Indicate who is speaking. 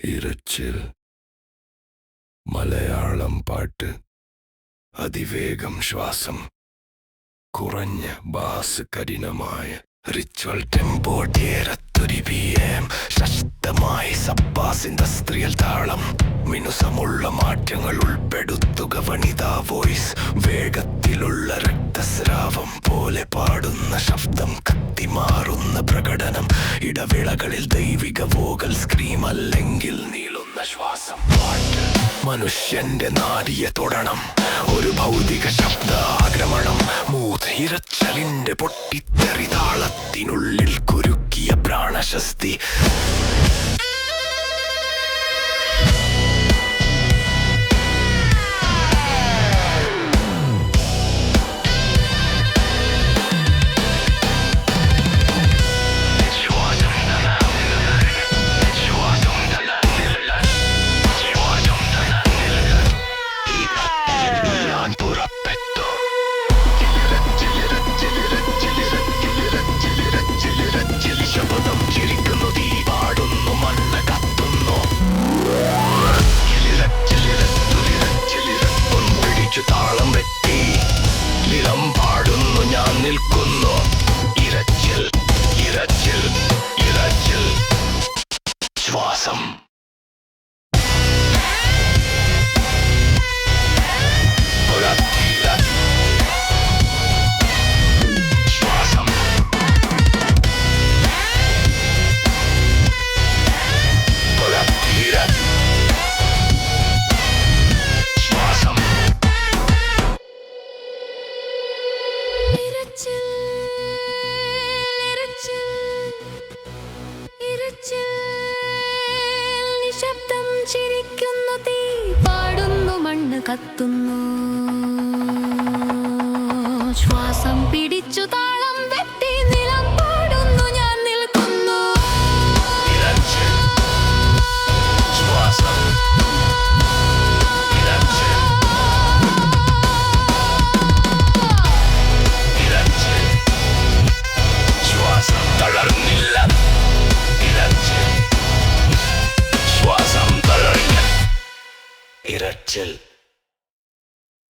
Speaker 1: ഇരച്ചിൽ മലയാളം പാട്ട്. അതിവേഗം ശ്വാസം, കുറഞ്ഞ ബാസ്, കഠിനമായ റിച്വൽ ടെമ്പോ, ടേരത്തൊരു BM, ശക്തമായി സബ്ബാസ് ഇൻഡസ്ട്രിയൽ താളം, മിനുസമുള്ള മാറ്റങ്ങൾ ഉൾപ്പെടുത്തുക വനിതാ വോയിസ്, വേഗത്തിലുള്ള രക്തസ്രാവം പോലെ പാടുന്ന ശബ്ദം, കത്തിമാറുന്ന പ്രകടനം, ഇടവേളകളിൽ ദൈവിക വോകൽ സ്ക്രീം അല്ലെങ്കിൽ നീളുന്ന ശ്വാസം. പാട്ട് മനുഷ്യന്റെ നാഡിയെ തൊടണം, ഒരു ഭൗതിക ശബ്ദ ആക്രമണം, മൂത്ത് ഇരച്ചലിന്റെ പൊട്ടിത്തെറി, താളത്തിനുള്ളിൽ കുരുക്കിയ പ്രാണശസ്തി. താളം വെട്ടി നിലം പാടുന്നു, ഞാൻ നിൽക്കുന്നു. ഇരച്ചിൽ ഇരച്ചിൽ ഇരച്ചിൽ ശ്വാസം.
Speaker 2: നിശബ്ദം ചിരിക്കുന്നു, തീ പാടുന്നു, മണ്ണ് കത്തുന്നു, ശ്വാസം പിടിച്ചു താളം വെട്ടി നിലം പാടുന്നു, ഞാൻ നിൽക്കുന്നു.
Speaker 1: തളർന്നില്ല, ഇരച്ചിൽ